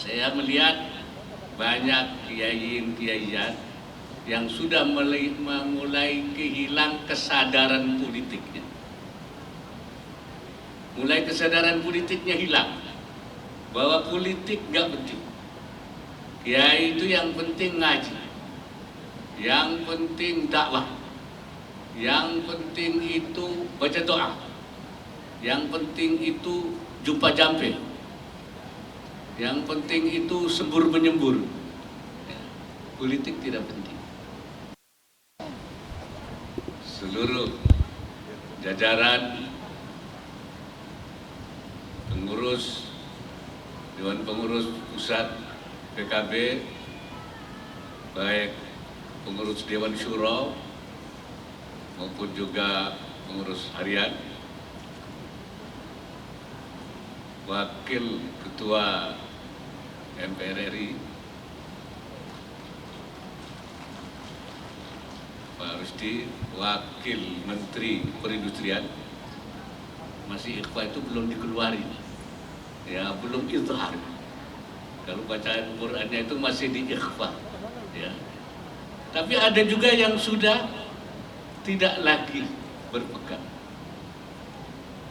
Saya melihat banyak kiai-kiaian yang sudah mulai kehilang kesadaran politiknya. Mulai kesadaran politiknya hilang, bahwa politik nggak penting. Kiai itu yang penting ngaji, yang penting dakwah, yang penting itu baca doa, yang penting itu jumpa jampe, yang penting itu sembur menyembur. Politik tidak penting. Seluruh jajaran pengurus Dewan Pengurus Pusat PKB, baik pengurus Dewan Syuro maupun juga pengurus harian, Wakil Ketua MPR RI Pak Rusdi, Wakil Menteri Perindustrian. Masih ikhfa itu belum dikeluarin, ya, belum izhar. Kalau bacaan Qurannya itu masih di ikhfa, ya. Tapi ada juga yang sudah tidak lagi berpegang.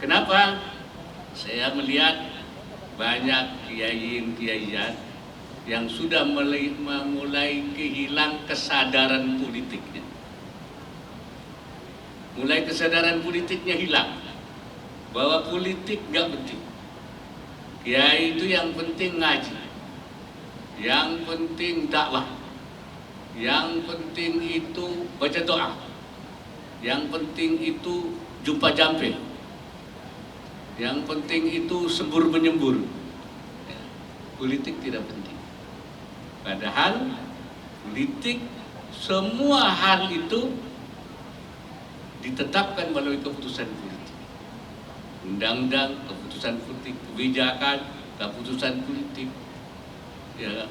Kenapa? Saya melihat banyak kiai-kiaian yang sudah mulai kehilang kesadaran politiknya. Mulai kesadaran politiknya hilang, bahwa politik nggak penting. Kiai itu yang penting ngaji, yang penting dakwah, yang penting itu baca doa, yang penting itu jumpa jampe, yang penting itu sembur menyembur. Politik tidak penting. Padahal politik, semua hal itu ditetapkan melalui keputusan politik. Undang-undang, keputusan politik, kebijakan, keputusan politik, ya,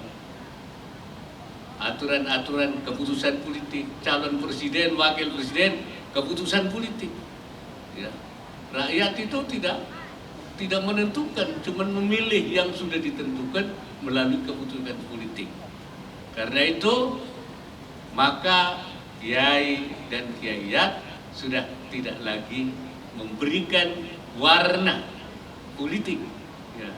aturan-aturan, keputusan politik, calon presiden, wakil presiden, keputusan politik. Ya. Rakyat itu tidak menentukan, cuma memilih yang sudah ditentukan melalui keputusan politik. Karena itu, maka kiai dan kiaiat sudah tidak lagi memberikan warna politik, ya.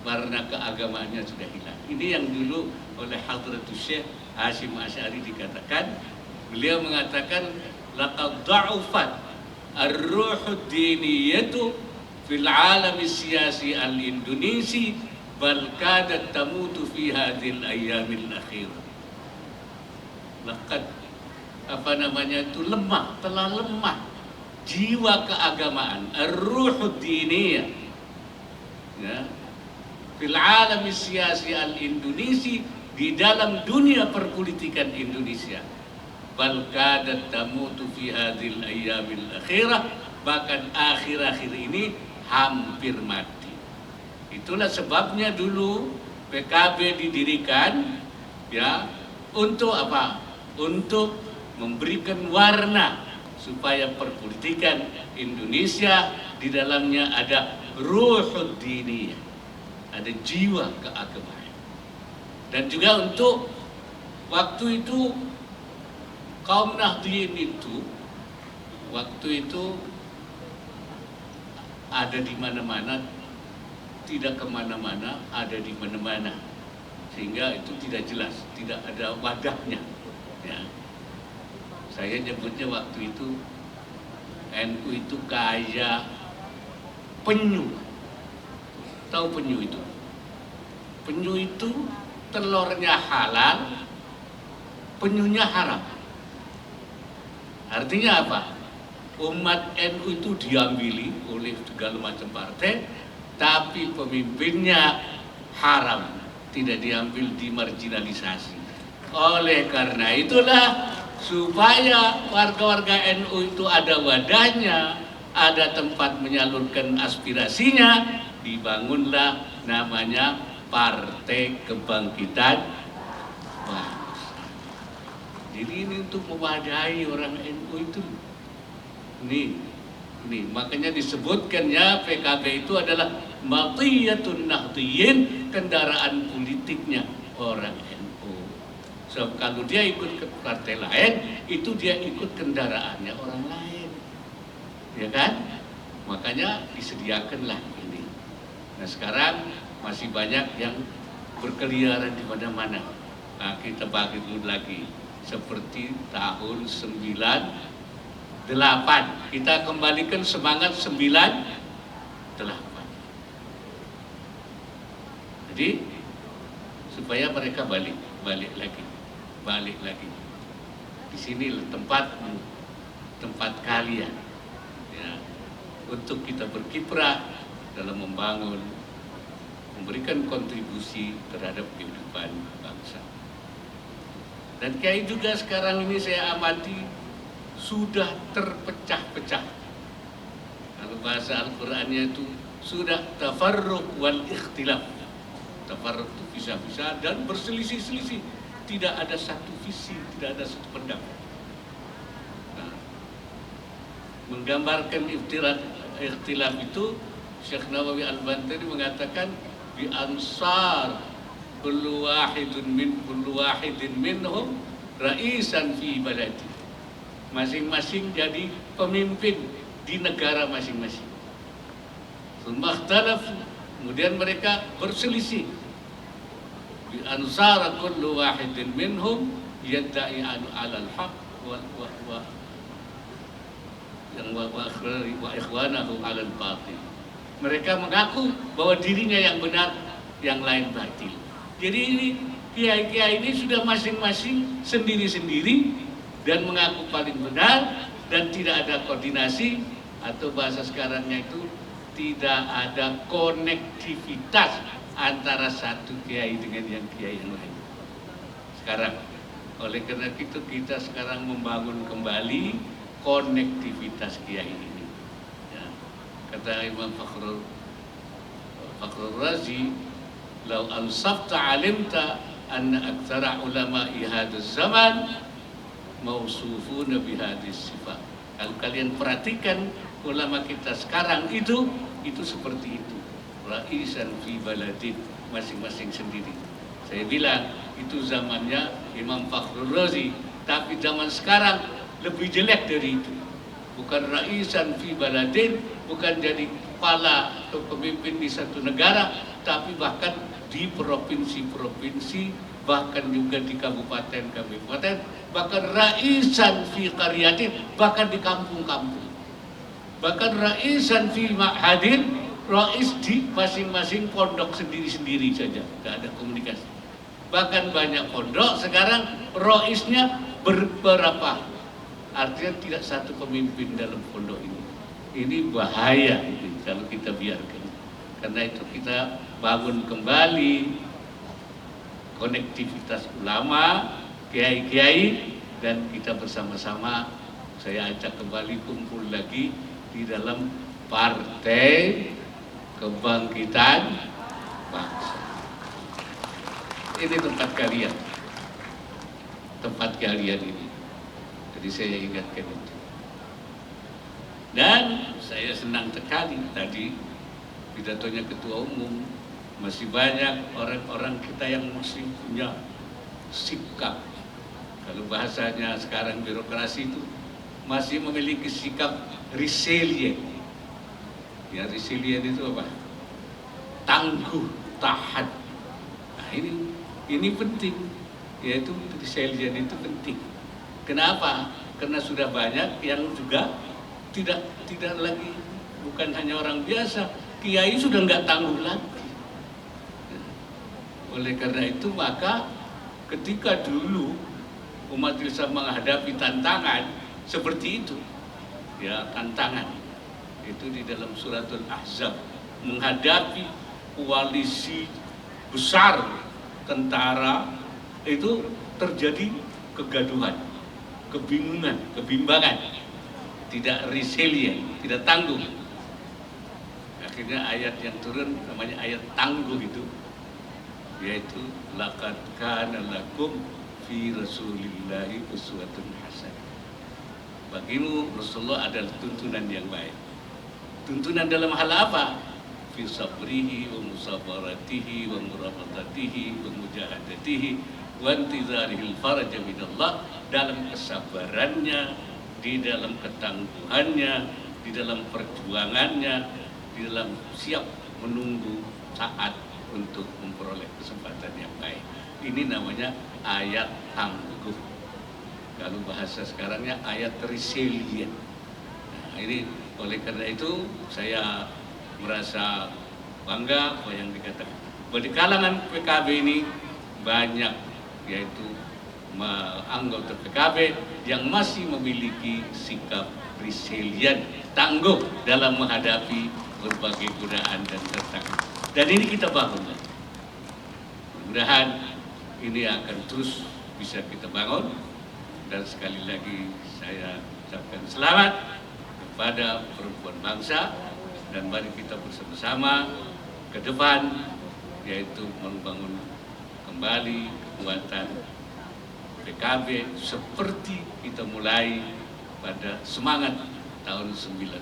Warna keagamaannya sudah hilang. Ini yang dulu oleh Hadratus Syekh Hashim Asy'ari dikatakan, beliau mengatakan laqad dha'ufat ar-ruhud diniyatu fil alami siyasi al-indonesi bal kadat tamutu fi hadhil ayyamil akhirah. Laqad itu lemah, telah lemah jiwa keagamaan, ar-ruhud diniyah, ya, fil alami siyasi al-indonesi, di dalam dunia perpolitikan Indonesia. Bal kadat tamutu fi hadhil ayyamil akhirah, bahkan akhir-akhir ini hampir mati. Itulah sebabnya dulu PKB didirikan, ya, untuk apa? Untuk memberikan warna supaya perpolitikan Indonesia di dalamnya ada ruhud diniyah, ada jiwa keagamaan. Dan juga untuk waktu itu kaum Nahdliyin itu waktu itu ada di mana-mana, tidak kemana-mana, ada di mana-mana, sehingga itu tidak jelas, tidak ada wadahnya, ya. Saya nyebutnya waktu itu NU itu kayak penyu. Tahu penyu itu? Penyu itu telurnya halal, penyunya haram. Artinya apa? Umat NU itu diambili oleh segala macam partai, tapi pemimpinnya haram, tidak diambil, dimarginalisasi. Oleh karena itulah, supaya warga-warga NU itu ada wadahnya, ada tempat menyalurkan aspirasinya, dibangunlah namanya Partai Kebangkitan Bangsa. Jadi ini untuk mewadahi orang NU itu. Nih, Ini makanya disebutkannya PKB itu adalah matiyatun nahdiyin, kendaraan politiknya orang NU. So, kalau dia ikut ke partai lain, itu dia ikut kendaraannya orang lain, ya kan? Makanya disediakanlah ini. Nah sekarang masih banyak yang berkeliaran di mana-mana. Nah, kita bagi dulu lagi seperti tahun 98, kita kembalikan semangat 98. Jadi supaya mereka balik lagi. Di sini tempat kalian, ya, untuk kita berkiprah dalam memberikan kontribusi terhadap kehidupan bangsa. Dan Kiai juga sekarang ini saya amati sudah terpecah-pecah. Kalau bahasa Al-Qur'annya itu sudah tafarruq wal ikhtilaf. Tafarruq itu bisa-bisa dan berselisih-selisih. Tidak ada satu visi, tidak ada satu pendapat. Nah, menggambarkan ikhtilaf itu, Syekh Nawawi Al-Bantari mengatakan bi ansar kullu wahidin minhum ra'isan fi baladi. Masing-masing jadi pemimpin di negara masing-masing. Kemudian mereka berselisih. Bi ansar kullu wahidin minhum yadda'i alal haq wa ikhwanahu alal batil. Mereka mengaku bahwa dirinya yang benar, yang lain batil. Jadi ini kiai-kiai ini sudah masing-masing sendiri-sendiri dan mengaku paling benar dan tidak ada koordinasi, atau bahasa sekarangnya itu tidak ada konektivitas antara satu kiai dengan yang kiai yang lain. Sekarang oleh karena itu kita sekarang membangun kembali konektivitas kiai ini. Ya. Kata Imam Fakhrul Razi, "Lau ansafta alimta anna aktsara ulama'i hadzal zaman mausufuna bihadis sifat." Kalau kalian perhatikan ulama kita sekarang itu seperti itu. Ra'isan fi baladin, masing-masing sendiri. Saya bilang itu zamannya Imam Fakhrul Razi, tapi zaman sekarang lebih jelek dari itu. Bukan ra'isan fi baladin, bukan jadi kepala atau pemimpin di satu negara, tapi bahkan di provinsi-provinsi, bahkan juga di kabupaten-kabupaten, bahkan ra'isan fi qaryatin, bahkan di kampung-kampung. Bahkan ra'isan fi ma'hadin, ra'is di masing-masing pondok sendiri-sendiri saja, tidak ada komunikasi. Bahkan banyak pondok sekarang ra'isnya beberapa, artinya tidak satu pemimpin dalam pondok ini. Ini bahaya ini kalau kita biarkan. Karena itu kita bangun kembali konektivitas ulama, kiai-kiai, dan kita bersama-sama, saya ajak kembali kumpul lagi di dalam Partai Kebangkitan Bangsa. Ini tempat kalian ini. Jadi saya ingatkan itu. Dan saya senang sekali tadi pidatonya Ketua Umum, masih banyak orang-orang kita yang masih punya sikap, kalau bahasanya sekarang birokrasi itu, masih memiliki sikap resilient. Ya, resilient itu apa? Tangguh, tahan. Nah, ini penting, yaitu resilient itu penting. Kenapa? Karena sudah banyak yang juga tidak lagi, bukan hanya orang biasa, kiai sudah nggak tangguh lagi. Oleh karena itu maka ketika dulu umat Islam menghadapi tantangan seperti itu, ya tantangan itu di dalam suratul Ahzab, menghadapi koalisi besar tentara, itu terjadi kegaduhan, kebingungan, kebimbangan, tidak resilient, tidak tangguh. Akhirnya ayat yang turun namanya ayat tangguh itu, yaitu laqad kana lakum fi rasulillahi uswatun hasanah. Bagimu Rasulullah adalah tuntunan yang baik. Tuntunan dalam hal apa? Fi sabrihi wa musabaratihi wa murafaqatihi wa mujahadatihi wa intizarihil faraja minallah, dalam kesabarannya, di dalam ketangguhannya, di dalam perjuangannya, di dalam siap menunggu saat untuk memperoleh kesempatan yang baik. Ini namanya ayat tangguh. Kalau bahasa sekarangnya ayat resilient. Nah, ini oleh karena itu saya merasa bangga apa yang dikatakan. Bahwa di kalangan PKB ini banyak, yaitu anggota PKB yang masih memiliki sikap resilient, tangguh dalam menghadapi berbagai godaan dan tantangan. Dan ini kita bangun. Mudah-mudahan ini akan terus bisa kita bangun. Dan sekali lagi saya ucapkan selamat kepada perempuan bangsa, dan mari kita bersama-sama ke depan, yaitu membangun kembali kekuatan PKB seperti kita mulai pada semangat tahun 98.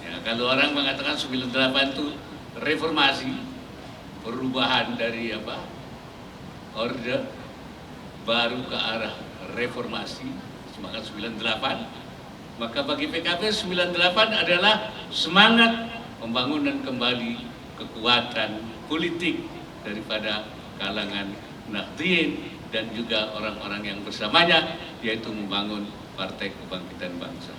Ya, kalau orang mengatakan 98 itu reformasi, perubahan dari orde baru ke arah reformasi, semangat 98, maka bagi PKB 98 adalah semangat pembangunan kembali kekuatan politik daripada kalangan Nahdliyin dan juga orang-orang yang bersamanya, yaitu membangun Partai Kebangkitan Bangsa.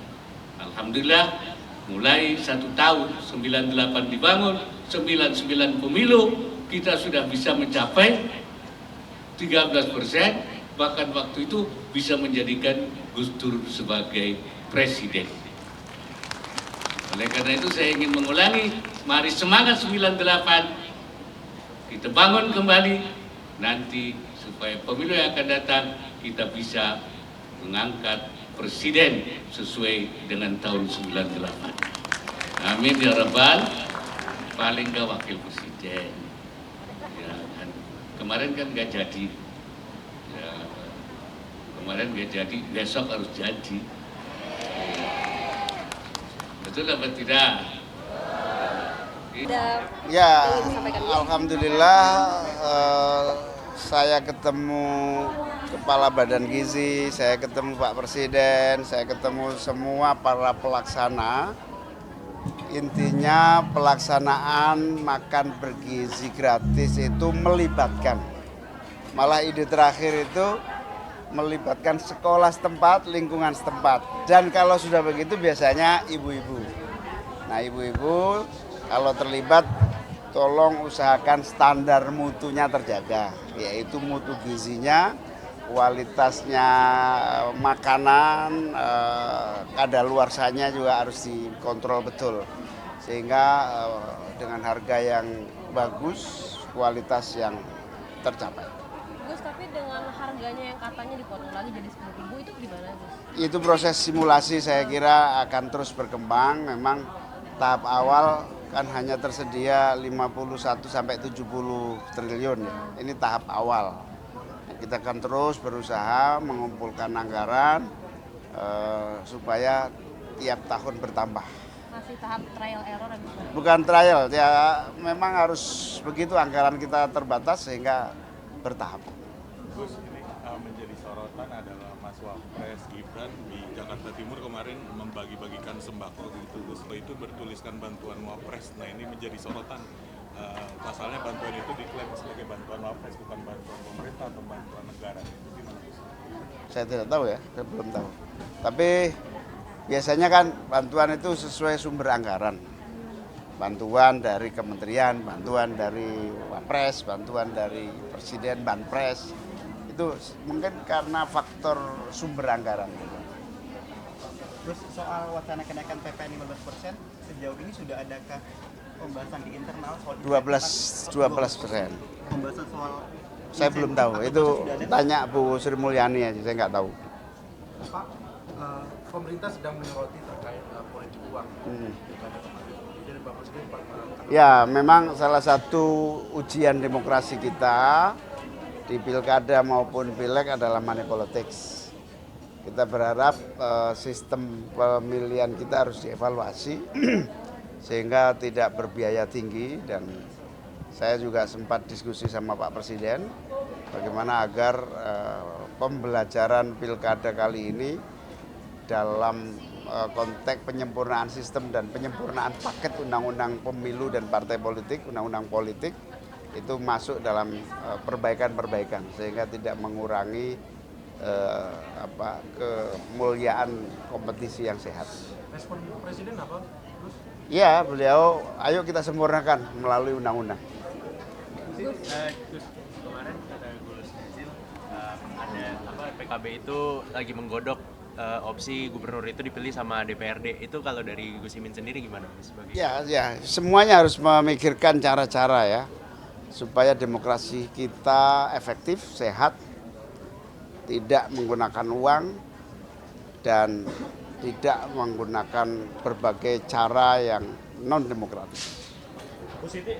Alhamdulillah, mulai 1 tahun 98 dibangun, 99 pemilu, kita sudah bisa mencapai 13%, bahkan waktu itu bisa menjadikan Gus Dur sebagai presiden. Oleh karena itu saya ingin mengulangi, mari semangat 98, kita bangun kembali, nanti supaya pemilu yang akan datang kita bisa mengangkat presiden sesuai dengan tahun 98. Amin ya Rabbal, paling gak wakil presiden. Ya, kan. Kemarin kan gak jadi. Ya, kemarin gak jadi, besok harus jadi. Betul apa tidak? Ya, alhamdulillah saya ketemu Kepala Badan Gizi, saya ketemu Pak Presiden, saya ketemu semua para pelaksana. Intinya pelaksanaan makan bergizi gratis itu melibatkan, malah ide terakhir itu melibatkan sekolah setempat, lingkungan setempat. Dan kalau sudah begitu biasanya ibu-ibu. Nah, ibu-ibu kalau terlibat tolong usahakan standar mutunya terjaga, yaitu mutu gizinya, kualitasnya makanan, kadaluarsanya juga harus dikontrol betul. Sehingga dengan harga yang bagus, kualitas yang tercapai. Gus, tapi dengan harganya yang katanya dipotong lagi jadi 10.000 itu gimana, Gus? Itu proses simulasi saya kira akan terus berkembang. Memang tahap awal kan hanya tersedia 51 sampai 70 triliun ya. Ini tahap awal. Kita akan terus berusaha mengumpulkan anggaran supaya tiap tahun bertambah. Masih tahap trial error ya, Gus? Bukan trial, ya memang harus begitu, anggaran kita terbatas sehingga bertahap. Gus, ini menjadi sorotan adalah Mas Wapres Gibran di Jakarta Timur kemarin membagi-bagikan sembako gitu, Gus. Itu bertuliskan bantuan Wapres. Nah, ini menjadi sorotan. Pasalnya bantuan itu diklaim sebagai bantuan Wapres, bukan bantuan pemerintah atau bantuan negara. Itu gimana, Gus? Saya tidak tahu ya, saya belum tahu. Tapi biasanya kan bantuan itu sesuai sumber anggaran. Bantuan dari kementerian, bantuan dari Wapres, bantuan dari Presiden, Banpres. Itu mungkin karena faktor sumber anggaran. Terus soal wacana kenaikan PPN 15%, sejauh ini sudah adakah pembahasan di internal soal 12%. Pembahasan soal Saya belum tahu, itu tanya Bu Sri Mulyani aja, saya nggak tahu. Pak, pemerintah sedang menyoroti terkait politik uang. Dari Bapak sendiri, Pak. Ya, memang salah satu ujian demokrasi kita di pilkada maupun pileg adalah money politics. Kita berharap sistem pemilihan kita harus dievaluasi sehingga tidak berbiaya tinggi, dan saya juga sempat diskusi sama Pak Presiden bagaimana agar pembelajaran pilkada kali ini dalam konteks penyempurnaan sistem dan penyempurnaan paket undang-undang pemilu dan partai politik, undang-undang politik itu masuk dalam perbaikan-perbaikan sehingga tidak mengurangi kemuliaan kompetisi yang sehat. Respon Presiden apa? Terus Ya, beliau ayo kita sempurnakan melalui undang-undang. Gus, kemarin kata Gus Jazil ada PKB itu lagi menggodok opsi gubernur itu dipilih sama DPRD. Itu kalau dari Gus Imin sendiri gimana sebagai? Ya, semuanya harus memikirkan cara-cara ya supaya demokrasi kita efektif, sehat, tidak menggunakan uang dan tidak menggunakan berbagai cara yang non demokratis. Bu Siti,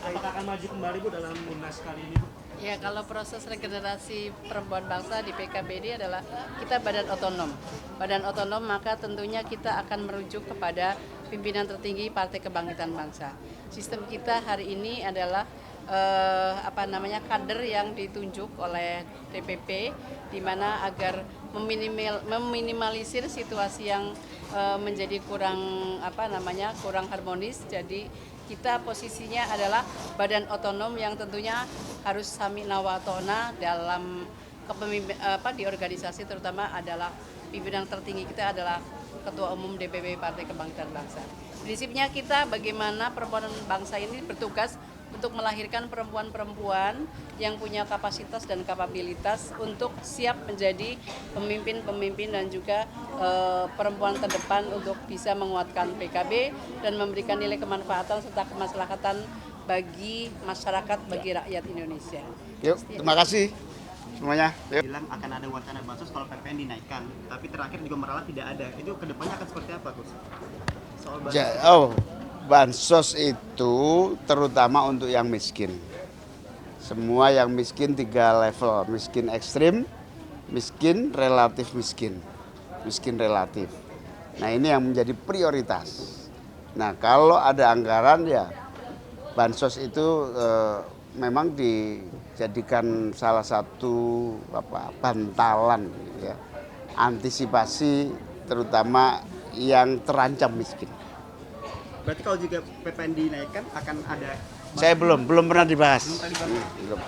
apakah akan maju kembali Bu dalam Munas kali ini Bu? Ya, kalau proses regenerasi perempuan bangsa di PKB ini adalah kita badan otonom. Badan otonom maka tentunya kita akan merujuk kepada pimpinan tertinggi Partai Kebangkitan Bangsa. Sistem kita hari ini adalah kader yang ditunjuk oleh DPP, di mana agar meminimalisir situasi yang menjadi kurang harmonis. Jadi kita posisinya adalah badan otonom yang tentunya harus sami'na wa ta'na dalam di organisasi, terutama adalah pimpinan tertinggi kita adalah Ketua Umum DPP Partai Kebangkitan Bangsa. Prinsipnya kita bagaimana perempuan bangsa ini bertugas untuk melahirkan perempuan-perempuan yang punya kapasitas dan kapabilitas untuk siap menjadi pemimpin-pemimpin dan juga perempuan terdepan untuk bisa menguatkan PKB dan memberikan nilai kemanfaatan serta kemaslahatan bagi masyarakat, bagi rakyat Indonesia. Yuk, terima kasih semuanya. Yuk. Bilang akan ada wacana bansos kalau PPN dinaikkan, tapi terakhir juga meralat tidak ada. Itu kedepannya akan seperti apa, Gus? Soal bansos. Bansos itu terutama untuk yang miskin. Semua yang miskin 3 level, miskin ekstrim, miskin relatif miskin, miskin relatif. Nah, ini yang menjadi prioritas. Nah, kalau ada anggaran ya bansos itu memang dijadikan salah satu bantalan ya, antisipasi terutama yang terancam miskin. Berarti kalau juga PPN dinaikkan akan ada. Saya belum pernah dibahas. Belum. Belum.